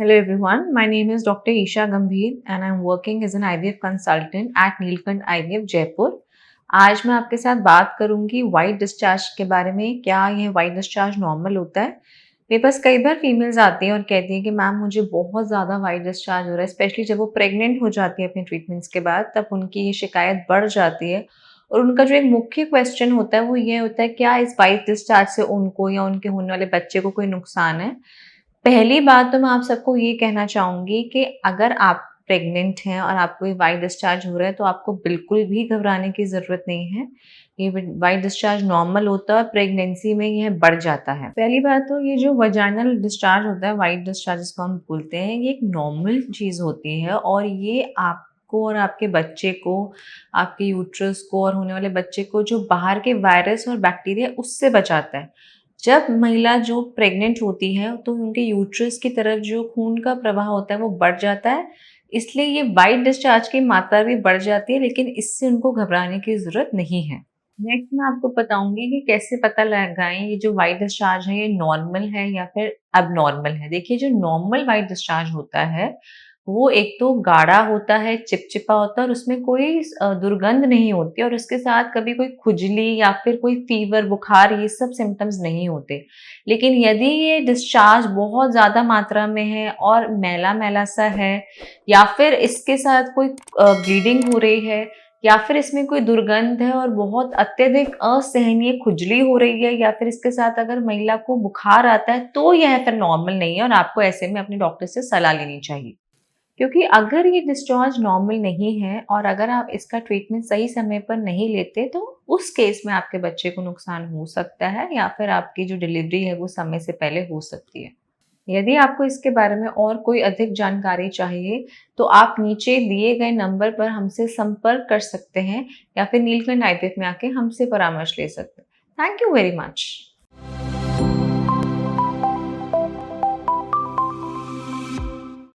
Hello everyone, my name is Dr. Isha Gambhir and I'm working as an IVF consultant at Neelkanth IVF Jaipur. आज मैं आपके साथ बात करूंगी वाइट डिस्चार्ज के बारे में। क्या यह वाइट डिस्चार्ज नॉर्मल होता है? मेरे पास कई बार फीमेल्स आती हैं और कहती हैं कि मैम मुझे बहुत ज़्यादा वाइट डिस्चार्ज हो रहा है, स्पेशली जब वो प्रेग्नेंट हो जाती है अपने ट्रीटमेंट्स के बाद, तब उनकी ये शिकायत बढ़ जाती है। और उनका जो एक मुख्य क्वेश्चन होता है वो ये होता है, क्या इस वाइट डिस्चार्ज से उनको या उनके होने वाले बच्चे को कोई नुकसान है? पहली बात तो मैं आप सबको ये कहना चाहूँगी कि अगर आप प्रेग्नेंट हैं और आपको ये वाइट डिस्चार्ज हो रहा है, तो आपको बिल्कुल भी घबराने की ज़रूरत नहीं है। ये वाइट डिस्चार्ज नॉर्मल होता है और प्रेगनेंसी में यह बढ़ जाता है। पहली बात तो ये जो वजाइनल डिस्चार्ज होता है, वाइट डिस्चार्ज जिसको हम बोलते हैं, ये एक नॉर्मल चीज़ होती है और ये आपको और आपके बच्चे को, आपके यूट्रस को और होने वाले बच्चे को जो बाहर के वायरस और बैक्टीरिया उससे बचाता है। जब महिला जो प्रेग्नेंट होती है तो उनके यूट्रस की तरफ जो खून का प्रवाह होता है वो बढ़ जाता है, इसलिए ये वाइट डिस्चार्ज की मात्रा भी बढ़ जाती है, लेकिन इससे उनको घबराने की ज़रूरत नहीं है। नेक्स्ट मैं आपको बताऊंगी कि कैसे पता लगाएं ये जो वाइट डिस्चार्ज है ये नॉर्मल है या फिर अबनॉर्मल है। देखिए, जो नॉर्मल वाइट डिस्चार्ज होता है वो एक तो गाढ़ा होता है, चिपचिपा होता है और उसमें कोई दुर्गंध नहीं होती और उसके साथ कभी कोई खुजली या फिर कोई फीवर, बुखार, ये सब सिम्पटम्स नहीं होते। लेकिन यदि ये डिस्चार्ज बहुत ज़्यादा मात्रा में है और मैला-मैला सा है या फिर इसके साथ कोई ब्लीडिंग हो रही है या फिर इसमें कोई दुर्गंध है और बहुत अत्यधिक असहनीय खुजली हो रही है या फिर इसके साथ अगर महिला को बुखार आता है, तो यह फिर नॉर्मल नहीं है और आपको ऐसे में अपने डॉक्टर से सलाह लेनी चाहिए। क्योंकि अगर ये डिस्चार्ज नॉर्मल नहीं है और अगर आप इसका ट्रीटमेंट सही समय पर नहीं लेते, तो उस केस में आपके बच्चे को नुकसान हो सकता है या फिर आपकी जो डिलीवरी है वो समय से पहले हो सकती है। यदि आपको इसके बारे में और कोई अधिक जानकारी चाहिए, तो आप नीचे दिए गए नंबर पर हमसे संपर्क कर सकते हैं या फिर नीलकंठ आईवीएफ में आके हमसे परामर्श ले सकते हैं। Thank you very much.